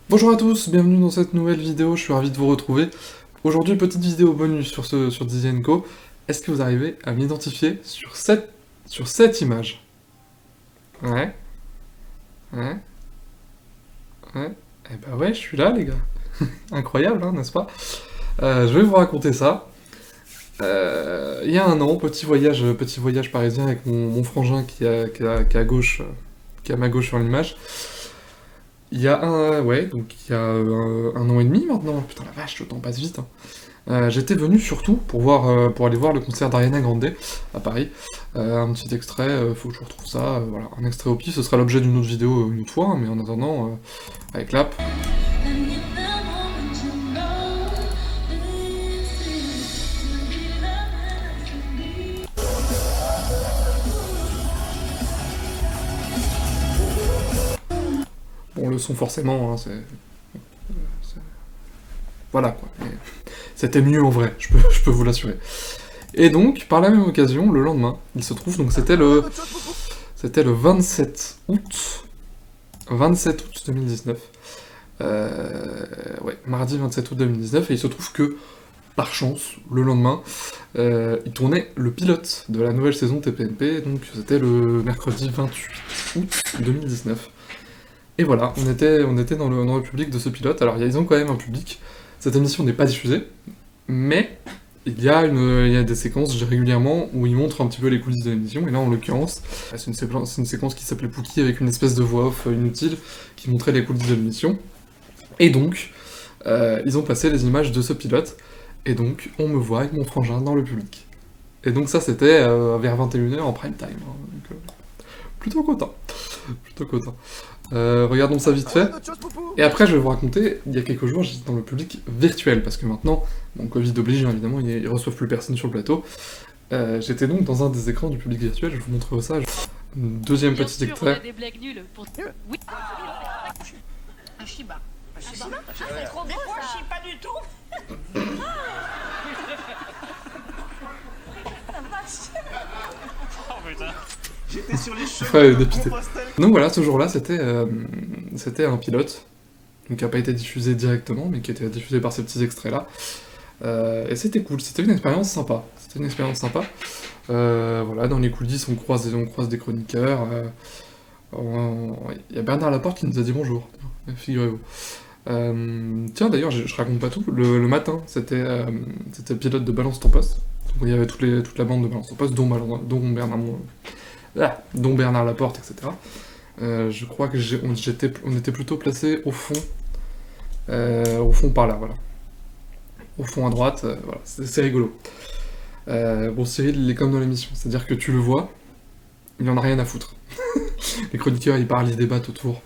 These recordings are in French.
Bonjour à tous, bienvenue dans cette nouvelle vidéo, je suis ravi de vous retrouver. Aujourd'hui, petite vidéo bonus sur Dizzy & Co. Est-ce que vous arrivez à m'identifier sur cette image? Ouais, ouais, ouais. Eh ben ouais, je suis là les gars. Incroyable, hein, n'est-ce pas? Je vais vous raconter ça. Il y a un an, petit voyage parisien avec mon frangin qui est à gauche, qui est à ma gauche sur l'image. Il y a il y a un an et demi maintenant. Putain la vache, le temps passe vite, hein. J'étais venu surtout pour aller voir le concert d'Ariana Grande à Paris. Un petit extrait, faut que je retrouve ça, voilà, un extrait au pif, ce sera l'objet d'une autre vidéo une autre fois, hein, mais en attendant, avec l'app. Bon, le son forcément, hein, voilà quoi. Mais c'était mieux en vrai, je peux vous l'assurer. Et donc, par la même occasion, le lendemain, il se trouve, donc c'était le 27 août 2019. Ouais, mardi 27 août 2019, et il se trouve que, par chance, le lendemain, il tournait le pilote de la nouvelle saison TPMP, donc c'était le mercredi 28 août 2019. Et voilà, on était dans le public de ce pilote. Alors ils ont quand même un public, cette émission n'est pas diffusée, mais il y a des séquences régulièrement où ils montrent un petit peu les coulisses de l'émission, et là en l'occurrence, c'est une séquence qui s'appelait Pookie avec une espèce de voix off inutile qui montrait les coulisses de l'émission. Et donc, ils ont passé les images de ce pilote, et donc on me voit avec mon frangin dans le public. Et donc ça c'était vers 21 h en prime time, hein, donc, plutôt content, plutôt content. Regardons ça vite fait. Et après, je vais vous raconter, il y a quelques jours, j'étais dans le public virtuel, parce que maintenant, bon, Covid oblige, hein, évidemment, ils reçoivent plus personne sur le plateau. J'étais donc dans un des écrans du public virtuel, je vous montrerai ça. Deuxième Bien petit sûr, on a extrait. des blagues nulles pour... Oui. Un Shiba. Un Shiba. C'est trop beau. Des fois, je chie pas du tout. Oh putain. J'étais sur les cheveux Ouais, de dépité. Compostelle. Donc voilà, ce jour-là, c'était un pilote, donc qui n'a pas été diffusé directement, mais qui était diffusé par ces petits extraits-là. Et c'était cool, c'était une expérience sympa. C'était une expérience sympa. Voilà, dans les coulisses, on croise des chroniqueurs. Il y a Bernard Laporte qui nous a dit bonjour, figurez-vous. Tiens, d'ailleurs, je raconte pas tout. Le matin, c'était le pilote de Balance ton poste. Donc il y avait toute la bande de Balance ton poste, dont Bernard Laporte, etc. Je crois que on était plutôt placé au fond par là, voilà. Au fond à droite, voilà, c'est rigolo. Bon, Cyril, il est comme dans l'émission, c'est-à-dire que tu le vois, il en a rien à foutre. Les chroniqueurs, ils parlent, ils débattent autour.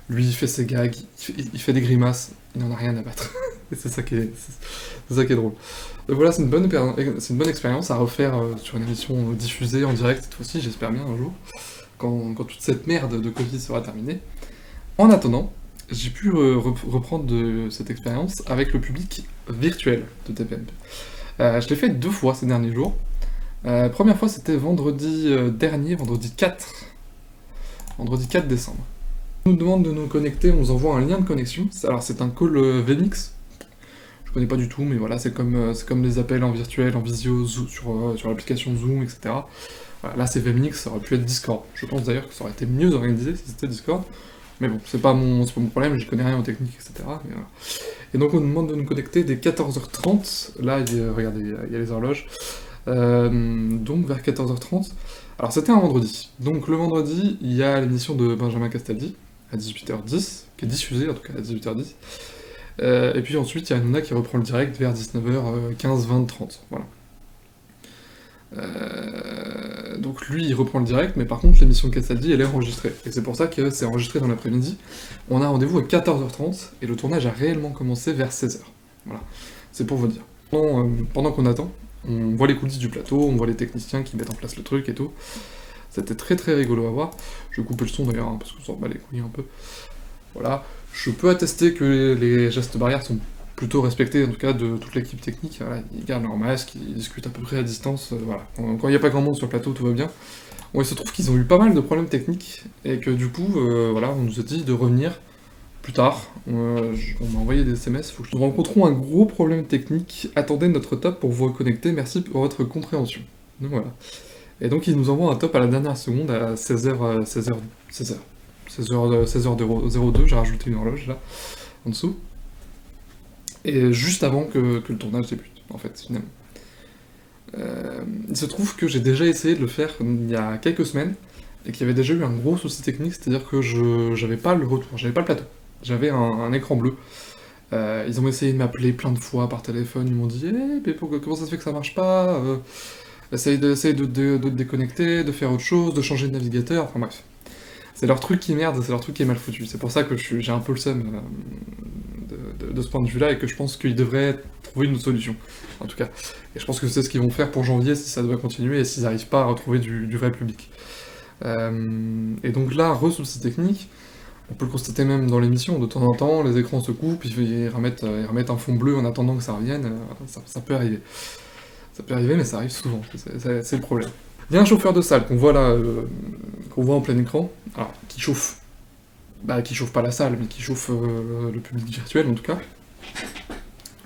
Lui, il fait ses gags, il fait des grimaces, il en a rien à battre. Et c'est ça qui est drôle. Donc voilà, c'est une bonne expérience à refaire sur une émission diffusée en direct cette fois-ci, j'espère bien un jour, quand toute cette merde de Covid sera terminée. En attendant, j'ai pu reprendre cette expérience avec le public virtuel de TPMP. Je l'ai fait 2 fois ces derniers jours. Première fois, c'était vendredi dernier, vendredi 4 décembre. On nous demande de nous connecter, on nous envoie un lien de connexion. Alors c'est un call VMix. Je connais pas du tout, mais voilà, c'est comme les appels en virtuel, en visio, sur l'application Zoom, etc. Voilà, là c'est VMix, ça aurait pu être Discord. Je pense d'ailleurs que ça aurait été mieux organisé si c'était Discord. Mais bon, c'est pas mon problème, j'y connais rien en technique, etc. Mais voilà. Et donc on nous demande de nous connecter dès 14h30. Là, regardez, il y a les horloges. Donc vers 14h30. Alors c'était un vendredi. Donc le vendredi, il y a l'émission de Benjamin Castaldi, à 18h10, qui est diffusée en tout cas à 18h10. Et puis ensuite, il y a Hanouna qui reprend le direct vers 19h15, 20, 30. Voilà. Donc lui, il reprend le direct, mais par contre, l'émission de Castaldi, elle est enregistrée. Et c'est pour ça que c'est enregistré dans l'après-midi. On a rendez-vous à 14h30, et le tournage a réellement commencé vers 16h. Voilà. C'est pour vous dire. Pendant qu'on attend, on voit les coulisses du plateau, on voit les techniciens qui mettent en place le truc et tout. C'était très très rigolo à voir. Je vais couper le son d'ailleurs, hein, parce qu'on s'en bat les couilles un peu. Voilà. Je peux attester que les gestes barrières sont plutôt respectés, en tout cas de toute l'équipe technique. Voilà, ils gardent leur masque, ils discutent à peu près à distance. Voilà. Quand il n'y a pas grand monde sur le plateau, tout va bien. Bon, il se trouve qu'ils ont eu pas mal de problèmes techniques, et que du coup, voilà, on nous a dit de revenir plus tard, on m'a envoyé des SMS, faut que nous rencontrons un gros problème technique, attendez notre top pour vous reconnecter, merci pour votre compréhension. Donc voilà. Et donc il nous envoie un top à la dernière seconde à 16h02, j'ai rajouté une horloge là, en dessous. Et juste avant que le tournage débute, en fait, finalement. Il se trouve que j'ai déjà essayé de le faire il y a quelques semaines, et qu'il y avait déjà eu un gros souci technique, c'est-à-dire que j'avais pas le retour, j'avais pas le plateau, j'avais un écran bleu. Ils ont essayé de m'appeler plein de fois par téléphone, ils m'ont dit mais comment ça se fait que ça marche pas essaye de te déconnecter, de faire autre chose, de changer de navigateur, enfin bref. C'est leur truc qui merde, c'est leur truc qui est mal foutu. C'est pour ça que j'ai un peu le seum de ce point de vue-là, et que je pense qu'ils devraient trouver une solution, en tout cas. Et je pense que c'est ce qu'ils vont faire pour janvier, si ça doit continuer, et s'ils n'arrivent pas à retrouver du vrai public. Et donc là, souci technique, on peut le constater même dans l'émission, de temps en temps, les écrans se coupent, ils remettent un fond bleu en attendant que ça revienne, ça peut arriver. Ça peut arriver, mais ça arrive souvent, c'est le problème. Il y a un chauffeur de salle qu'on voit là, qu'on voit en plein écran, alors, qui chauffe pas la salle, mais qui chauffe le public virtuel en tout cas.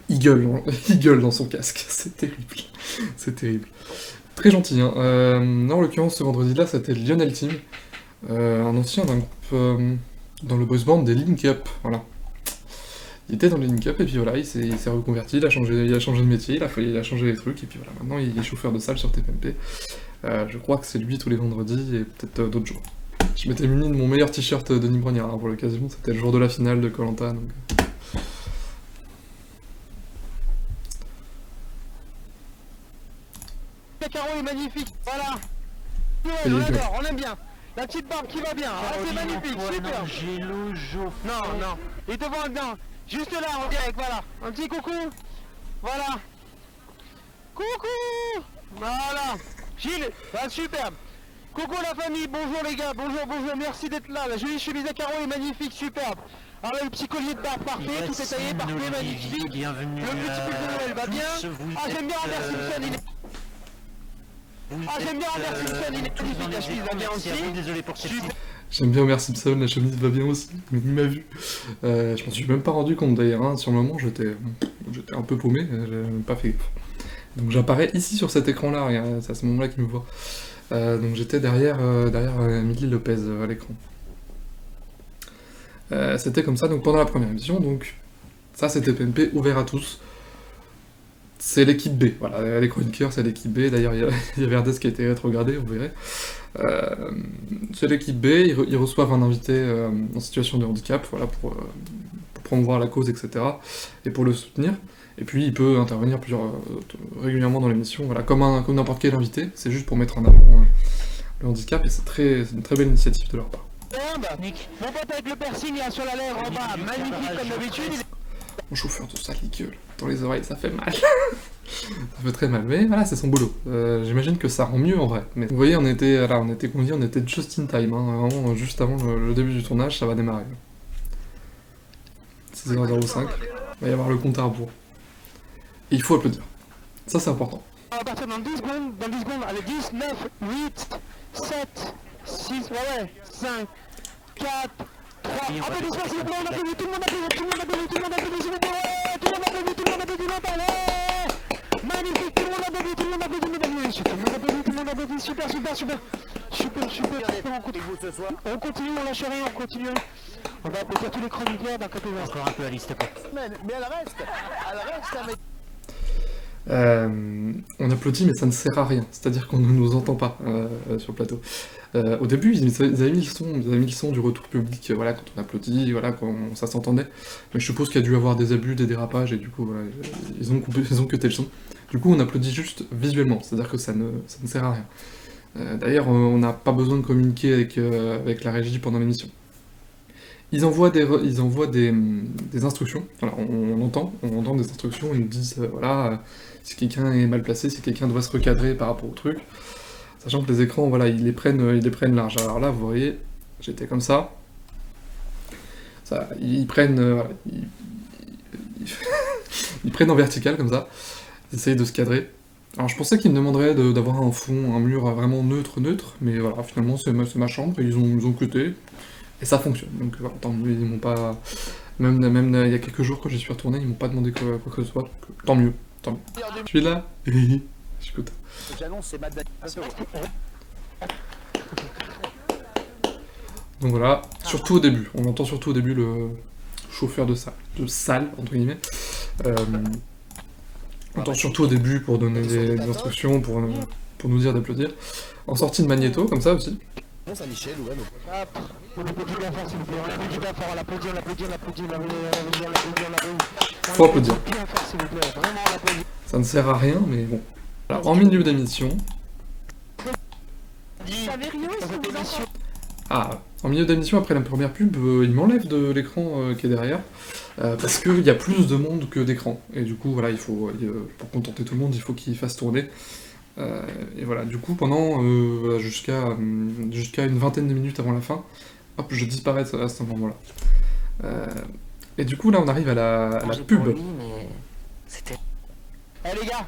Il gueule dans son casque, c'est terrible. Très gentil, hein. En l'occurrence, ce vendredi-là, c'était Lionel Team, un ancien d'un groupe dans le boys band des Link Up, voilà. Il était dans les Link Up, et puis voilà, il s'est reconverti, il a changé de métier, il a changé les trucs, et puis voilà, maintenant il est chauffeur de salle sur TPMP. Je crois que c'est lui tous les vendredis, et peut-être d'autres jours. Je m'étais muni de mon meilleur t-shirt de Denis Brognard pour l'occasion, c'était le jour de la finale de Koh-Lanta, donc... Le carreau est magnifique, voilà. Et On adore, on aime bien. La petite barbe qui va bien, c'est magnifique, super. Non, et devant, non, juste là, en direct, voilà. Un petit coucou, voilà. Coucou, voilà. Gilles, superbe. Coucou la famille, bonjour les gars, bonjour, merci d'être là. La jolie chemise à carreaux est magnifique, superbe. Alors là, le petit collier de barbe parfait, tout est taillé, parfait, magnifique. Bienvenue. Le petit pull de Noël va bien. Ah, j'aime bien Robert Simpson, il est... j'aime bien Robert Simpson, il est magnifique, la chemise va bien aussi. Désolé pour cette J'aime bien Homer Simpson, la chemise va bien aussi, mais il m'a vu. Je m'en suis même pas rendu compte d'ailleurs, hein. Sur le moment j'étais un peu paumé, j'avais même pas fait gaffe. Donc j'apparais ici sur cet écran-là, c'est à ce moment-là qu'il me voit. Donc j'étais derrière Emily Lopez à l'écran. C'était comme ça donc pendant la première émission, donc ça c'était PNP ouvert à tous. C'est l'équipe B, voilà, les chroniqueurs c'est l'équipe B, d'ailleurs il y a Verdes qui a été rétrogradé, vous verrez. C'est l'équipe B, ils reçoivent un invité en situation de handicap, voilà, pour promouvoir la cause, etc. et pour le soutenir. Et puis il peut intervenir régulièrement dans l'émission, voilà, comme n'importe quel invité, c'est juste pour mettre en avant le handicap, et c'est une très belle initiative de leur part. Mon pote avec le piercing là sur la lèvre en bas, magnifique comme d'habitude. Mon chauffeur de salle, il gueule dans les oreilles, ça fait mal. Ça fait très mal, mais voilà, c'est son boulot. J'imagine que ça rend mieux en vrai. Mais vous voyez, on était just in time, hein, vraiment juste avant le début du tournage, ça va démarrer. 6h05, il va y avoir le compte à rebours. Et il faut applaudir. Ça, c'est important. On va partir dans 10 secondes, allez, 10, 9, 8, 7, 6, ouais, 5, 4, 3, applaudissements s'il vous plaît, on applaudit, tout le monde applaudit, s'il vous plaît, ouais, tout le monde applaudit, magnifique, tout le monde applaudit, super, on continue, on lâche rien, on continue. On va applaudir tous les chroniqueurs d'un côté. Encore un peu Alice, s'il te plaît. Mais elle reste, mais... On applaudit, mais ça ne sert à rien, c'est-à-dire qu'on ne nous entend pas sur le plateau. Au début, ils avaient mis le son du retour public, voilà, quand on applaudit, voilà, quand ça s'entendait. Mais je suppose qu'il y a dû avoir des abus, des dérapages, et du coup, voilà, ils ont cuté le son. Du coup, on applaudit juste visuellement, c'est-à-dire que ça ne sert à rien. D'ailleurs, on n'a pas besoin de communiquer avec la régie pendant l'émission. Ils envoient des instructions, voilà, on entend des instructions, ils nous disent, voilà, si quelqu'un est mal placé, si quelqu'un doit se recadrer par rapport au truc, sachant que les écrans, voilà, ils les prennent large. Alors là, vous voyez, j'étais comme ça, ils prennent, voilà, ils prennent en vertical, comme ça, ils essayent de se cadrer. Alors je pensais qu'ils me demanderaient d'avoir un fond, un mur vraiment neutre, mais voilà, finalement c'est ma chambre, et ils ont cuté. Et ça fonctionne, donc voilà, tant mieux, ils m'ont pas... Même il y a quelques jours quand j'y suis retourné, ils m'ont pas demandé quoi que ce soit, donc tant mieux, tant mieux. Je suis là. Je suis content. J'annonce, c'est Mad Donc voilà, surtout au début, on entend surtout au début le chauffeur de salle, entre guillemets. On entend surtout au début pour donner des instructions, pour nous dire d'applaudir. En sortie de magnéto, comme ça aussi. Pense à Michel, ouais, donc. On applaudit bien fort s'il vous plaît, on applaudit bien fort, on applaudit, on applaudit, on applaudit, on applaudit. Faut applaudir. Bien fort s'il vous plaît, vraiment on applaudit. Ça ne sert à rien, mais bon. Alors, en milieu d'émission... Saverio, est-ce que vous entendez? Ah, en milieu d'émission, après la première pub, il m'enlève de l'écran qui est derrière, parce qu'il y a plus de monde que d'écran. Et du coup, voilà, il faut, pour contenter tout le monde, il faut qu'il fasse tourner. Et voilà, du coup, pendant voilà, jusqu'à une vingtaine de minutes avant la fin, hop, je disparais à ce moment-là. Et du coup, là, on arrive à la pub. Eh les gars,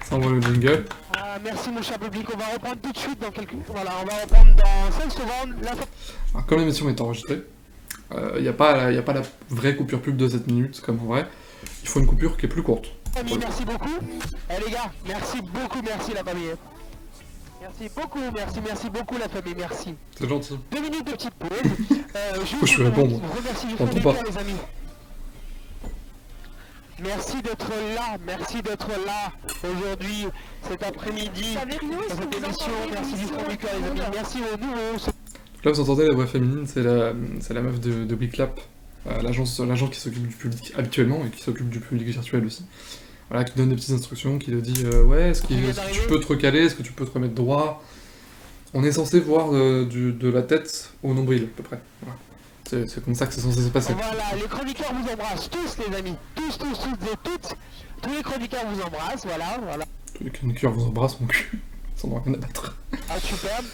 Ça envoie le jingle. merci mon cher public, on va reprendre tout de suite dans quelques... Voilà, on va reprendre dans 5 secondes. Alors, comme l'émission est enregistrée, il n'y a pas la vraie coupure pub de 7 minutes, comme en vrai. Il faut une coupure qui est plus courte. Famille, merci beaucoup. Eh les gars, merci beaucoup, merci la famille. Merci beaucoup, merci beaucoup la famille, merci. C'est gentil. 2 minutes de petite pause. Je vais répondre. Remercie du On fond du entend cœur pas. les amis. Merci d'être là aujourd'hui, cet après-midi, Saverio, dans est-ce que cette vous émission. entendez Merci du fond du cœur les amis, merci aux nouveaux. Donc là, vous entendez la voix féminine, c'est la meuf de WeClap, l'agence qui s'occupe du public habituellement et qui s'occupe du public virtuel aussi. Voilà, qui donne des petites instructions, qui le dit ouais, est-ce que tu peux te recaler, est-ce que tu peux te remettre droit. On est censé voir de la tête au nombril, à peu près. Voilà. C'est comme ça que c'est censé se passer. Voilà, les chroniqueurs vous embrassent tous les amis, tous et toutes. Tous les chroniqueurs vous embrassent, voilà. Tous les chroniqueurs vous embrassent, mon cul. Ça n'en a rien à battre. Ah superbe.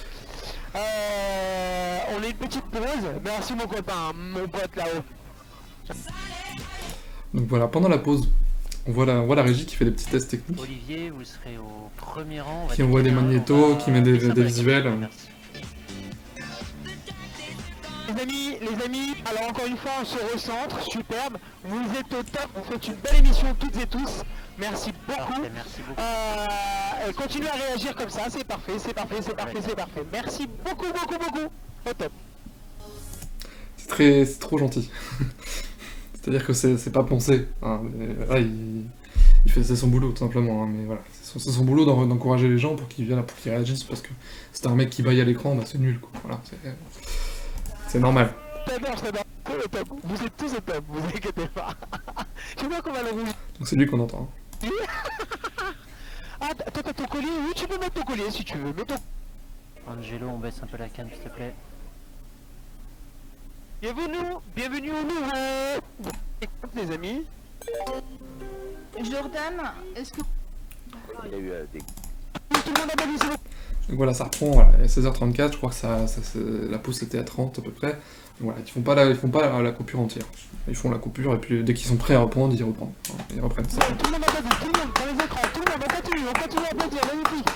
On a une petite pause. Merci mon copain, mon pote là-haut. Donc voilà, pendant la pause, on voit la régie qui fait des petits tests techniques. Olivier, vous serez au premier rang. Qui envoie des magnétos, qui met des visuels. Merci. Les amis, alors encore une fois on se recentre, superbe, vous êtes au top, vous faites une belle émission toutes et tous, merci beaucoup. Parfait, merci beaucoup. Continuez à réagir comme ça, c'est parfait, merci beaucoup, au top. C'est trop gentil. C'est-à-dire que c'est pas pensé. Hein, là, il fait son boulot tout simplement, hein, mais voilà. C'est son boulot d'encourager les gens pour qu'ils viennent, pour qu'ils réagissent, parce que c'est un mec qui baille à l'écran, bah c'est nul quoi. Voilà, c'est normal. Au top. Vous êtes tous au top, vous inquiétez pas. Je vois qu'on va le rouge. Donc c'est lui qu'on entend. Hein. Ah, t'as ton collier? Oui, tu peux mettre ton collier si tu veux. Mets ton... Angelo, on baisse un peu la canne, s'il te plaît. Bienvenue au nouveau. Écoute les amis. Jordan, est-ce que... Il a eu des... Tout le monde a balayé, c'est bon. Donc voilà, ça reprend, voilà, il est 16h34, je crois que la pause était à 30 à peu près. Donc voilà, ils font pas la coupure entière. Ils font la coupure et puis dès qu'ils sont prêts à reprendre, ils reprennent. Voilà, ils reprennent ça. Tout le monde a balayé, tout le monde, dans les écrans, tout le monde, on continue à applaudir, magnifique,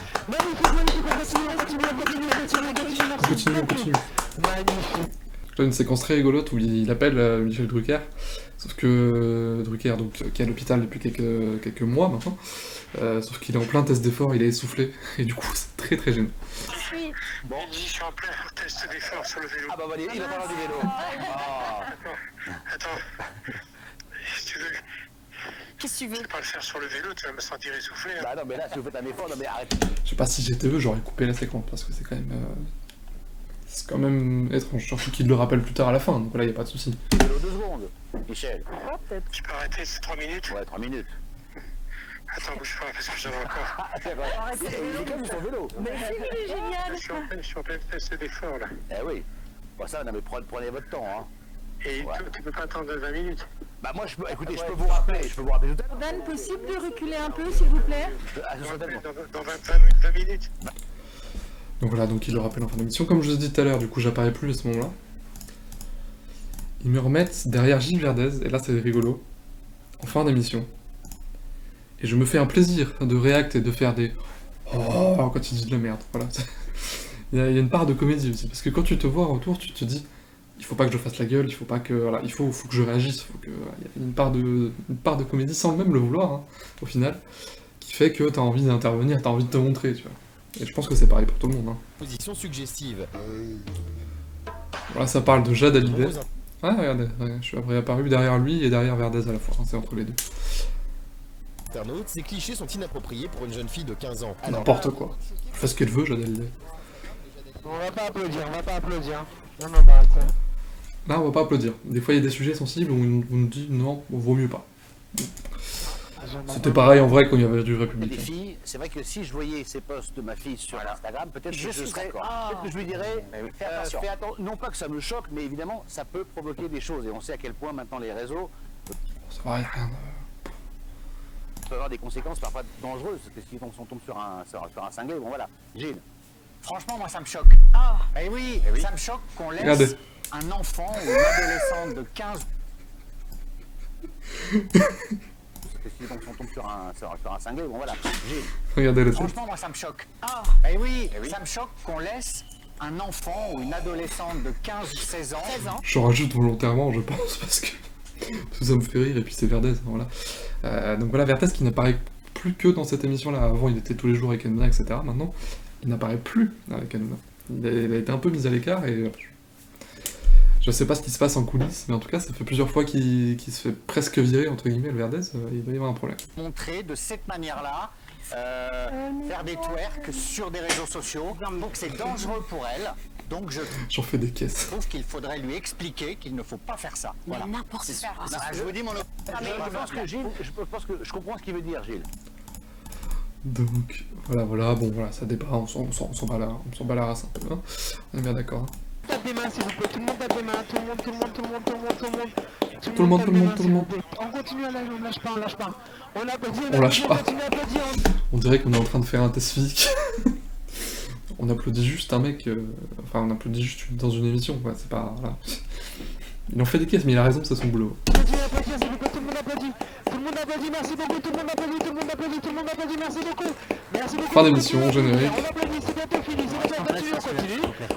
On continue. Magnifique. Là, une séquence très rigolote où il appelle Michel Drucker, sauf que Drucker, donc, qui est à l'hôpital depuis quelques mois maintenant, sauf qu'il est en plein test d'effort, il est essoufflé, et du coup c'est très très gênant. Oui. Bon, je suis en plein test d'effort sur le vélo. Ah bah voilà, il a parlé du vélo. Attends. Si tu veux, Qu'est-ce que tu veux? je peux pas le faire sur le vélo, tu vas me sentir essoufflé. Hein. Bah non, mais là, si vous faites un effort, non mais arrêtez. Je sais pas si j'étais eux, j'aurais coupé la séquence, parce que c'est quand même étrange, surtout qu'il le rappelle plus tard à la fin, donc là y a pas de souci. Vélo 2 secondes. Michel. Tu peux arrêter, c'est 3 minutes. Ouais, 3 minutes. Attends, bouge pas, parce que j'en ai encore. Ah, c'est vrai. Il est comme sur vélo. Mais c'est lui, il est génial. Je suis en plein test d'effort là. Eh oui. Bon ça, non mais prenez votre temps, hein. Et Ouais. tu peux pas attendre 20 minutes. Bah moi, écoutez, je peux vous rappeler tout à l'heure. Jordan, possible de reculer un peu, s'il vous plaît? Ah, ce serait tellement. Dans 20 minutes. Donc voilà, donc il le rappelle en fin d'émission. Comme je vous ai dit tout à l'heure, du coup j'apparais plus à ce moment-là. Ils me remettent derrière Gilles Verdez, et là c'est rigolo, en fin d'émission. Et je me fais un plaisir de réact et de faire des oh quand il dit de la merde, voilà. il y a une part de comédie aussi, parce que quand tu te vois en retour, tu te dis, il faut pas que je fasse la gueule, il faut pas que, voilà, il faut que je réagisse, il y a une part de comédie sans même le vouloir, hein, au final, qui fait que t'as envie d'intervenir, t'as envie de te montrer, tu vois. Et je pense que c'est pareil pour tout le monde, hein. Position suggestive. Voilà, ça parle de Jade Hallyday. Ah, regardez, je suis après apparu derrière lui et derrière Verdez à la fois, hein, c'est entre les deux. Internautes, ces clichés sont inappropriés pour une jeune fille de 15 ans. N'importe quoi. Elle fait ce qu'elle veut, Jade Hallyday. On va pas applaudir, on va pas applaudir. Non, non, bah, ça. Là, on va pas applaudir. Des fois, il y a des sujets sensibles où on nous dit non, vaut mieux pas. C'était pareil en vrai quand il y avait du Il y a des Républicain. filles, c'est vrai que si je voyais ces posts de ma fille sur Instagram, peut-être que je serais. Peut-être que je lui dirais, fais attention. Non pas que ça me choque, mais évidemment, ça peut provoquer des choses. Et on sait à quel point maintenant les réseaux Ça va, y a rien. peuvent avoir des conséquences parfois dangereuses. Parce que si on tombe sur un cinglé, bon voilà. Gilles. Franchement, moi, ça me choque. Ah, Eh oui, ça me choque qu'on laisse Regardez. un enfant ou une adolescente de 15 Parce que si on tombe sur un cinglé, bon voilà. Gilles. Regardez la tête. Franchement, moi, ça me choque. ah, Eh oui, ça me choque qu'on laisse un enfant ou une adolescente de 15 ou 16 ans. 16 ans. Je rajoute volontairement, je pense, parce que ça me fait rire, et puis c'est Verdez, voilà. Donc voilà, Verdez qui n'apparaît plus que dans cette émission-là. Avant, il était tous les jours avec Hanouna, etc. Maintenant, il n'apparaît plus avec Hanouna. Il a été un peu mis à l'écart, et je sais pas ce qui se passe en coulisses, mais en tout cas, ça fait plusieurs fois qu'il se fait presque virer, entre guillemets, le Verdez, il va y avoir un problème. Montrer de cette manière-là, faire des twerks sur des réseaux sociaux. Donc c'est dangereux pour elle. Donc je J'en fais des caisses. trouve qu'il faudrait lui expliquer qu'il ne faut pas faire ça. Voilà. N'importe quoi. Je vous dis mon je pense que Gilles, je pense que je comprends ce qu'il veut dire, Gilles. Donc, voilà, bon, voilà, ça débat, on s'en bat la race un peu, hein. On est bien d'accord, hein. Tape des mains, s'il vous plaît. Tout le monde tape des mains. Tout le monde. Tout le monde, tape tout le des monde, mains, tout le s'il vous monde. plaît. On continue à lâcher, on lâche pas, on lâche pas. On applaudit, On lâche pas. continue à applaudir. On dirait qu'on est en train de faire un test physique. On applaudit juste un mec, enfin on applaudit juste dans une émission, quoi, c'est pas... Voilà. Il en fait des caisses, mais il a raison, c'est son boulot. Continue à applaudir, s'il vous plaît. Tout le monde applaudit. Tout le monde applaudit, merci beaucoup. Tout le monde applaudit, tout le monde applaudit, tout le monde applaudit, merci beaucoup. Merci beaucoup. Fin d'émission, générique. On applaudit, c'est bientôt fini. C'est bientôt, on continue.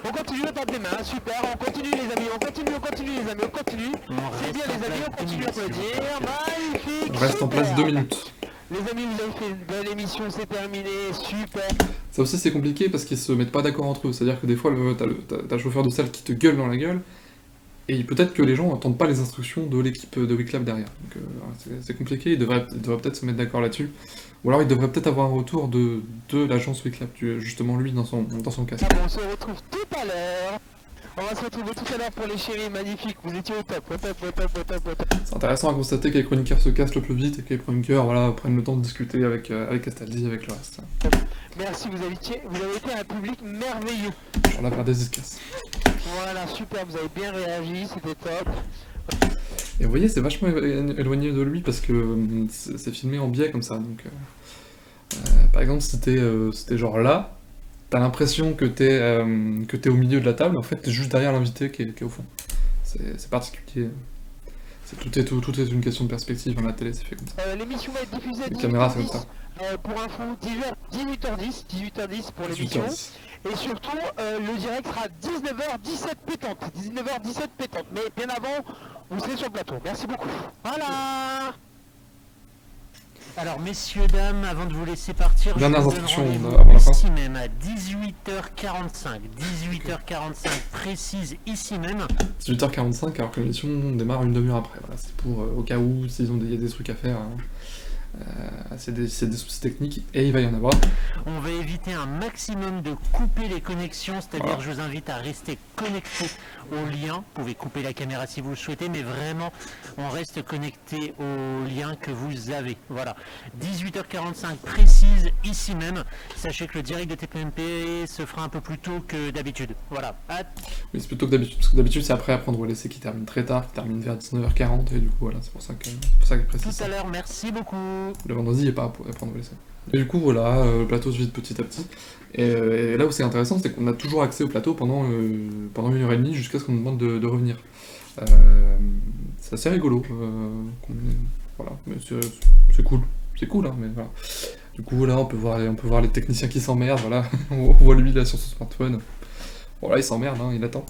On continue, on tape des mains, super. On continue, les amis. On continue, les amis. On continue. C'est bien, les amis. On continue à applaudir. Magnifique. On reste en place super. 2 minutes. Les amis, vous avez fait une belle émission, c'est terminé, super. Ça aussi c'est compliqué parce qu'ils se mettent pas d'accord entre eux, c'est-à-dire que des fois t'as le chauffeur de salle qui te gueule dans la gueule, et peut-être que les gens n'entendent pas les instructions de l'équipe de WeClap derrière. Donc voilà, c'est compliqué, ils devraient peut-être se mettre d'accord là-dessus. Ou alors il devrait peut-être avoir un retour de l'agence WeClap, justement lui dans son casque. On se retrouve tout à l'heure. On va se retrouver tout à l'heure pour les chéris magnifiques. Vous étiez au top, au top, au top, au top, au top. C'est intéressant à constater que les chroniqueurs se cassent le plus vite et que les chroniqueurs voilà, prennent le temps de discuter avec Castaldi, avec le reste. Merci, vous avez été un public merveilleux. Sur la paire des escasses. Voilà, super, vous avez bien réagi, c'était top. Et vous voyez, c'est vachement éloigné de lui parce que c'est filmé en biais comme ça. Donc, par exemple, c'était genre là, t'as l'impression que t'es au milieu de la table, en fait t'es juste derrière l'invité qui est au fond. C'est particulier. Tout est une question de perspective, la télé c'est fait comme ça. L'émission va être diffusée à Les caméras c'est comme ça. Pour info, 18h10 pour l'émission. 18h10. Et surtout, le direct sera 19h17 pétante. 19h17 pétante. Mais bien avant, vous serez sur le plateau. Merci beaucoup. Voilà. Alors messieurs, dames, avant de vous laisser partir, Dernières je vous donne instructions rendez-vous avant la fin. ici même à 18h45 précise ici même. 18h45 alors que l'émission démarre une demi-heure après. Voilà, c'est pour au cas où s'ils ont il y a des trucs à faire. Hein. C'est des soucis techniques et il va y en avoir. On va éviter un maximum de couper les connexions, c'est-à-dire Voilà. je vous invite à rester connecté au lien. Vous pouvez couper la caméra si vous le souhaitez, mais vraiment on reste connecté au lien que vous avez. Voilà. 18h45 précise ici même. Sachez que le direct de TPMP se fera un peu plus tôt que d'habitude. Voilà. Oui, c'est plutôt que d'habitude, parce que d'habitude c'est après apprendre l'essai qui termine très tard, qui termine vers 19h40 et du coup voilà, c'est pour ça qu'il précise Tout ça. à l'heure, merci beaucoup. Le vendredi, il n'y a pas à prendre l'essai. Et du coup, voilà, le plateau se vide petit à petit. Et là où c'est intéressant, c'est qu'on a toujours accès au plateau pendant 1h30 jusqu'à ce qu'on nous demande de revenir. C'est assez rigolo. Voilà, mais c'est cool. C'est cool, hein, mais voilà. Du coup, là, on peut voir les techniciens qui s'emmerdent, voilà. On voit lui là sur son smartphone. Bon là il s'emmerde, hein, il attend.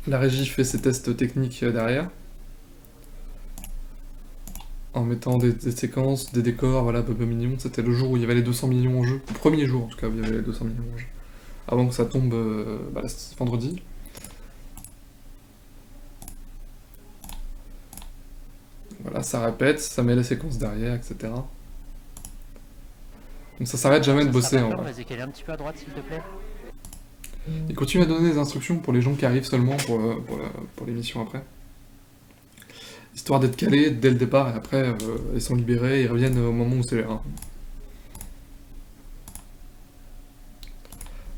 La régie fait ses tests techniques derrière. En mettant des séquences, des décors, voilà, peu mignon. C'était le jour où il y avait les 200 millions en jeu. Le premier jour en tout cas où il y avait les 200 millions en jeu. Avant que ça tombe vendredi. Voilà, ça répète, ça met les séquences derrière, etc. Donc ça s'arrête jamais de bosser en vrai. Vas-y, un petit peu à droite s'il te plaît. Il continue à donner des instructions pour les gens qui arrivent seulement pour l'émission après. Histoire d'être calés dès le départ et après ils sont libérés, ils reviennent au moment où c'est l'heure.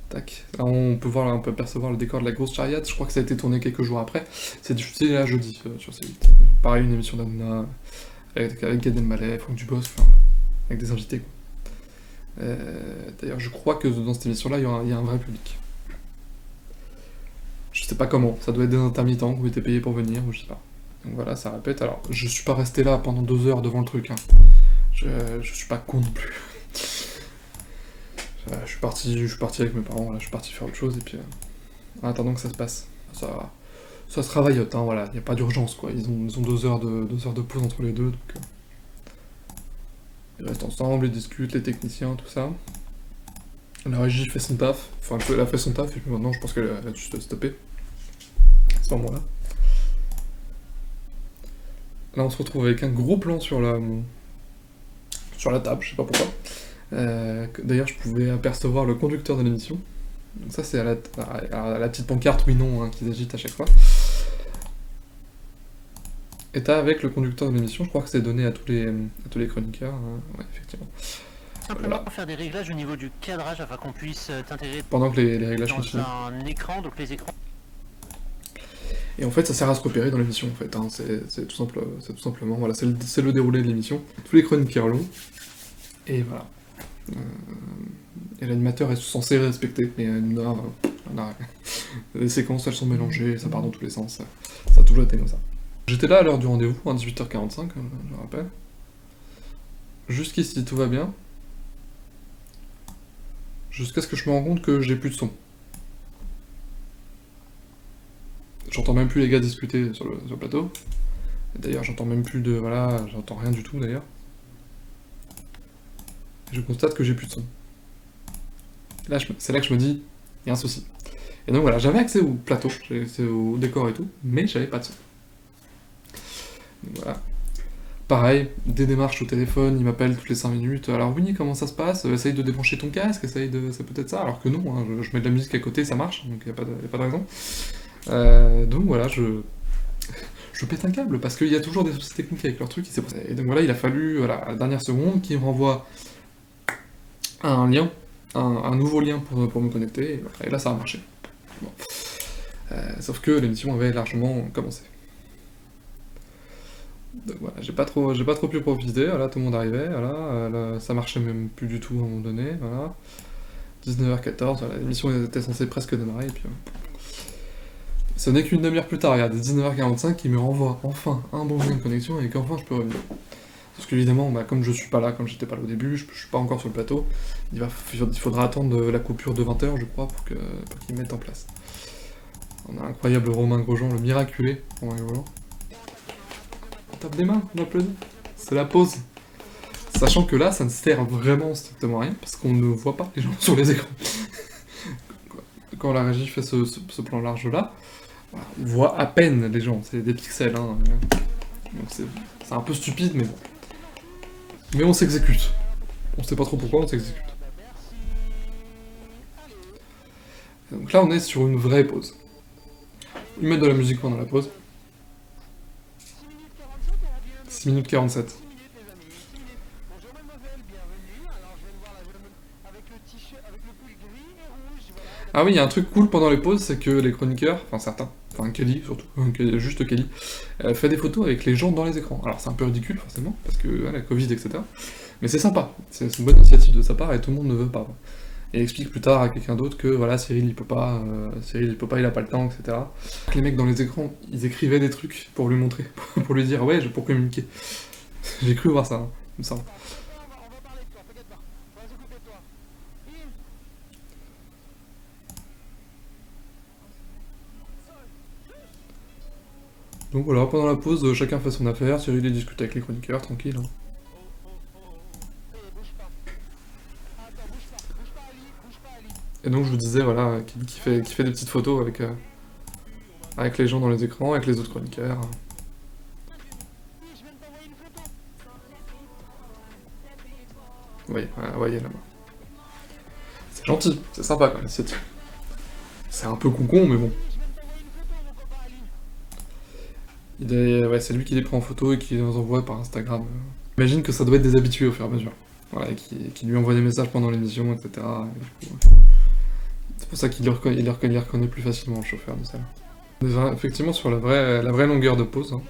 Tac. Là on peut percevoir le décor de la grosse chariot, je crois que ça a été tourné quelques jours après. C'est diffusé là jeudi sur C8. Pareil, une émission d'Anouna avec Gad Elmaleh, Franck Dubos, enfin, avec des invités quoi. D'ailleurs je crois que dans cette émission là il y a un vrai public. Je sais pas comment, ça doit être des intermittents qui étaient payés pour venir, ou je sais pas. Donc voilà, ça répète. Alors, je suis pas resté là pendant 2 heures devant le truc, hein. Je suis pas con non plus. Je suis parti avec mes parents, là, je suis parti faire autre chose, et puis... en attendant que ça se passe. Ça se travaillote, hein, voilà, y a pas d'urgence, quoi. Ils ont 2 heures de pause entre les deux, donc... Ils restent ensemble, ils discutent, les techniciens, tout ça. La régie fait son taf, enfin, elle a fait son taf, et puis maintenant, je pense qu'elle a juste stoppé. À ce moment-là. Là, on se retrouve avec un gros plan sur la table, je sais pas pourquoi. D'ailleurs, je pouvais apercevoir le conducteur de l'émission. Donc ça, c'est à la petite pancarte oui non hein, qu'ils agitent à chaque fois. Et t'as avec le conducteur de l'émission, je crois que c'est donné à tous les chroniqueurs. Hein. Ouais, effectivement. Simplement pour faire des réglages au niveau du cadrage afin qu'on puisse t'intégrer pendant que les réglages dans continuent. Un écran, donc les écrans. Et en fait, ça sert à se repérer dans l'émission, en fait. Hein. C'est tout simplement, voilà, c'est le déroulé de l'émission. Tous les chroniqueurs l'ont. Et voilà. Et l'animateur est censé respecter, mais les séquences, elles sont mélangées, ça part dans tous les sens. Ça a toujours été comme ça. J'étais là à l'heure du rendez-vous, à 18h45, je rappelle. Jusqu'ici, tout va bien. Jusqu'à ce que je me rende compte que j'ai plus de son. J'entends même plus les gars discuter sur le plateau. D'ailleurs, j'entends même plus de... Voilà, j'entends rien du tout d'ailleurs. Et je constate que j'ai plus de son. Là, c'est là que je me dis, il y a un souci. Et donc voilà, j'avais accès au plateau, j'avais accès au décor et tout, mais j'avais pas de son. Donc voilà. Pareil, des démarches au téléphone, il m'appelle toutes les 5 minutes. Alors oui, comment ça se passe? Essaye de débrancher ton casque, c'est peut-être ça. Alors que non, hein, je mets de la musique à côté, ça marche, donc il n'y a pas de raison. Donc voilà, je pète un câble, parce qu'il y a toujours des soucis techniques avec leur truc, et donc voilà, il a fallu, voilà, à la dernière seconde, qu'il me renvoie un lien, un nouveau lien pour me connecter, et là ça a marché. Bon. Sauf que l'émission avait largement commencé. Donc voilà, j'ai pas trop pu profiter, voilà, tout le monde arrivait, voilà, ça marchait même plus du tout à un moment donné, voilà. 19h14, voilà, l'émission était censée presque démarrer, et puis... Ce n'est qu'une demi-heure plus tard, regardez, 19h45, il me renvoie enfin un bon lien de connexion et qu'enfin je peux revenir. Parce qu'évidemment, comme je suis pas là, comme j'étais pas là au début, je suis pas encore sur le plateau, il faudra attendre la coupure de 20h, je crois, pour qu'ils mettent en place. On a l'incroyable Romain Grosjean, le miraculé Romain Grosjean. On tape des mains, on applaudit. C'est la pause. Sachant que là, ça ne sert vraiment strictement à rien, parce qu'on ne voit pas les gens sur les écrans. Quand la régie fait ce plan large là, on voit à peine les gens, c'est des pixels, hein. Donc c'est un peu stupide, mais bon. Mais on s'exécute. On sait pas trop pourquoi, on s'exécute. Donc là, on est sur une vraie pause. Ils mettent de la musique pendant la pause. 6 minutes 47. Ah oui, il y a un truc cool pendant les pauses, c'est que les chroniqueurs, enfin certains, enfin Kelly surtout, juste Kelly, fait des photos avec les gens dans les écrans. Alors c'est un peu ridicule forcément, parce que la Covid, etc. Mais c'est sympa, c'est une bonne initiative de sa part et tout le monde ne veut pas. Et il explique plus tard à quelqu'un d'autre que voilà, Cyril il peut pas, il a pas le temps, etc. Les mecs dans les écrans, ils écrivaient des trucs pour lui montrer, pour lui dire ouais, pour communiquer. J'ai cru voir ça, hein, comme ça. Donc voilà, pendant la pause, chacun fait son affaire, Cyril il discute avec les chroniqueurs, tranquille. Hein. Et donc je vous disais, voilà, qui fait des petites photos avec les gens dans les écrans, avec les autres chroniqueurs. Voyez là-bas. C'est gentil, c'est sympa comme initiative. C'est un peu con, mais bon. Ouais, c'est lui qui les prend en photo et qui les envoie par Instagram. J'imagine que ça doit être des habitués au fur et à mesure. Voilà, qui lui envoie des messages pendant l'émission, etc. Et c'est pour ça qu'il les reconnaît plus facilement, le chauffeur de ça. Déjà, effectivement, sur la vraie longueur de pause. Hein.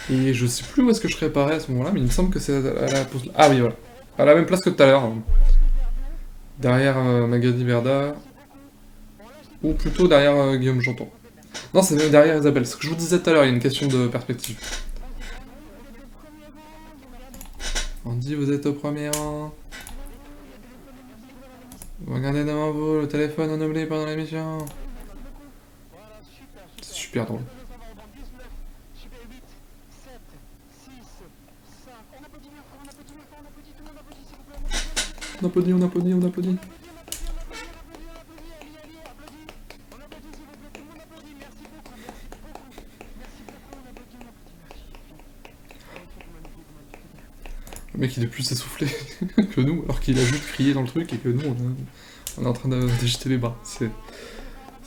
Et je sais plus où est-ce que je serais paré à ce moment-là, mais il me semble que c'est à la pause... Ah oui, voilà. À la même place que tout à l'heure. Hein. Derrière Magali Verda. Ou plutôt derrière Guillaume Janton. Non, c'est même derrière Isabelle. Ce que je vous disais tout à l'heure, il y a une question de perspective. On dit vous êtes au premier rang. Vous regardez devant vous, le téléphone on oublie pendant l'émission. C'est super drôle. On applaudit. Le mec il est plus essoufflé que nous, alors qu'il a juste crié dans le truc et que nous on est en train d'agiter les bras. C'est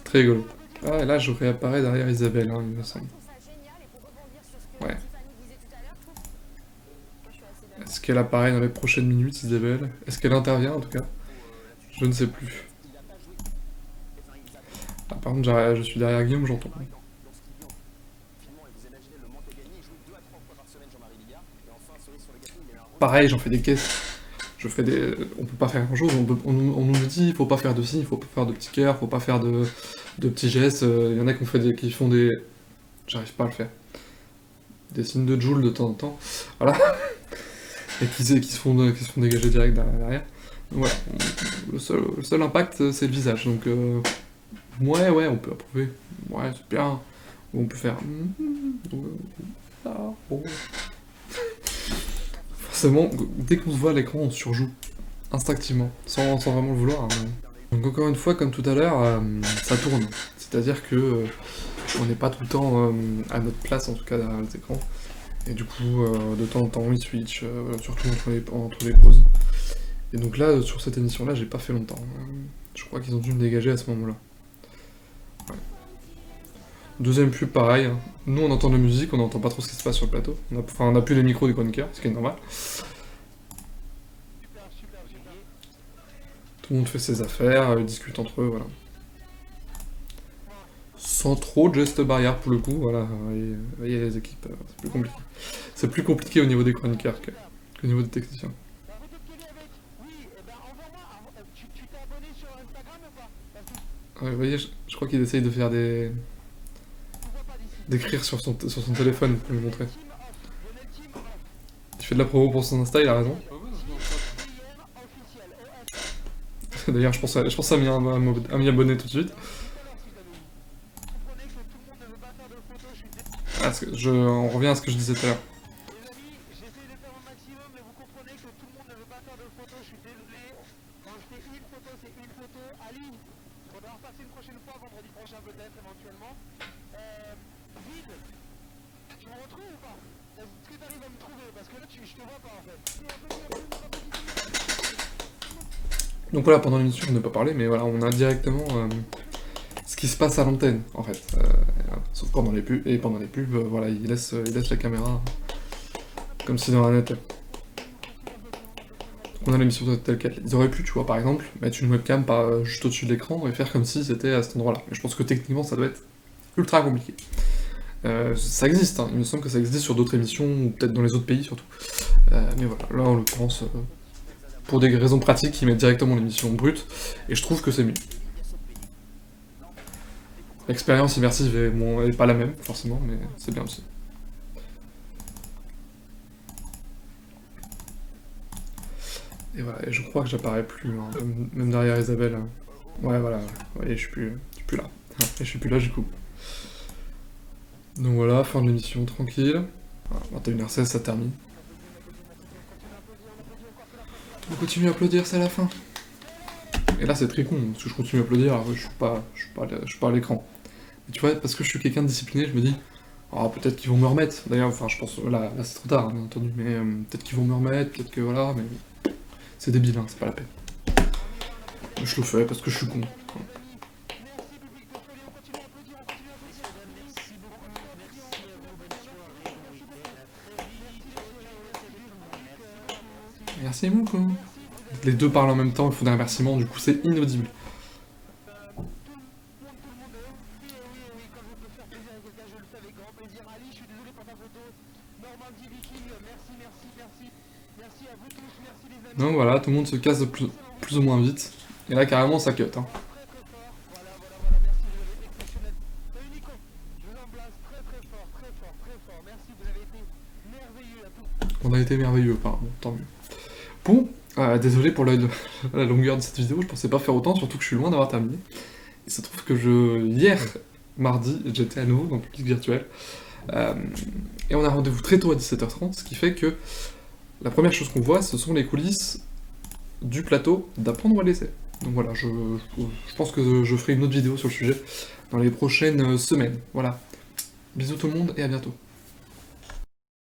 très rigolo. Ah et là je réapparais derrière Isabelle, hein, il me semble. Ouais. Est-ce qu'elle apparaît dans les prochaines minutes, Isabelle? Est-ce qu'elle intervient en tout cas? Je ne sais plus. Ah, par contre je suis derrière Guillaume, j'entends. Pareil, j'en fais des caisses. On peut pas faire grand chose, on nous dit, il faut pas faire de ci, il faut pas faire de petits cœurs, faut pas faire de petits gestes. Il y en a qui font des... J'arrive pas à le faire. Des signes de Joule de temps en temps. Voilà. Et qui se font dégager direct derrière. Donc voilà. Le seul impact, c'est le visage. Donc, ouais, on peut approuver. Ouais, c'est bien. Ou on peut faire... Ah, bon... Forcément, dès qu'on se voit à l'écran, on surjoue instinctivement, sans vraiment le vouloir. Hein. Donc encore une fois, comme tout à l'heure, ça tourne. C'est-à-dire que on n'est pas tout le temps à notre place, en tout cas derrière les écrans. Et du coup, de temps en temps, on switch, surtout entre les pauses. Et donc là, sur cette émission-là, j'ai pas fait longtemps. Je crois qu'ils ont dû me dégager à ce moment-là. Ouais. Deuxième pub, pareil. Hein. Nous, on entend de la musique, on n'entend pas trop ce qui se passe sur le plateau. On n'a plus les micros des chroniqueurs, ce qui est normal. Tout le monde fait ses affaires, ils discutent entre eux, voilà. Sans trop de gestes barrières pour le coup, voilà. Vous voyez les équipes, c'est plus compliqué. C'est plus compliqué au niveau des chroniqueurs qu'au niveau des techniciens. Ouais, vous voyez, je crois qu'il essaye de faire d'écrire sur son téléphone pour lui montrer. Il fait de la promo pour son Insta, il a raison. D'ailleurs, je pense à m'y abonner tout de suite. Ah, on revient à ce que je disais tout à l'heure. Donc voilà, pendant l'émission, on n'a pas parlé, mais voilà, on a directement ce qui se passe à l'antenne, en fait. Sauf pendant les pubs, et pendant les pubs, voilà, il laisse la caméra comme si dans un hôtel. On a l'émission telle qu'elle. Ils auraient pu, tu vois, par exemple, mettre une webcam juste au-dessus de l'écran et faire comme si c'était à cet endroit-là. Mais je pense que techniquement, ça doit être ultra compliqué. Ça existe, hein. Il me semble que ça existe sur d'autres émissions, ou peut-être dans les autres pays surtout. Mais voilà, là en l'occurrence, pour des raisons pratiques, ils mettent directement l'émission brute, et je trouve que c'est mieux. L'expérience immersive est pas la même, forcément, mais c'est bien aussi. Et voilà, et je crois que j'apparais plus, hein, même derrière Isabelle. Hein. Ouais, voilà, vous voyez, je suis plus là. Et je suis plus là, du coup. Donc voilà, fin de l'émission, tranquille. Voilà, 21h16, ça termine. On continue à applaudir, c'est la fin. Et là, c'est très con, parce que je continue à applaudir, alors je suis pas à l'écran. Mais tu vois, parce que je suis quelqu'un de discipliné, je me dis, oh, peut-être qu'ils vont me remettre. D'ailleurs, enfin, je pense, là c'est trop tard, hein, bien entendu, mais peut-être qu'ils vont me remettre, peut-être que voilà, mais c'est débile, hein, c'est pas la peine. Je le fais parce que je suis con. Merci beaucoup. Les deux parlent en même temps, il faut des remerciements, du coup c'est inaudible. Donc voilà, tout le monde se casse de plus ou moins vite. Et là carrément ça cut. Hein. On a été merveilleux, enfin bon, tant mieux. Bon, désolé pour la longueur de cette vidéo, je pensais pas faire autant, surtout que je suis loin d'avoir terminé. Il se trouve que hier, mardi, j'étais à nouveau dans le public virtuel. Et on a rendez-vous très tôt à 17h30, ce qui fait que la première chose qu'on voit, ce sont les coulisses du plateau d'Apprendre ou à laisser. Donc voilà, je pense que je ferai une autre vidéo sur le sujet dans les prochaines semaines. Voilà. Bisous tout le monde et à bientôt.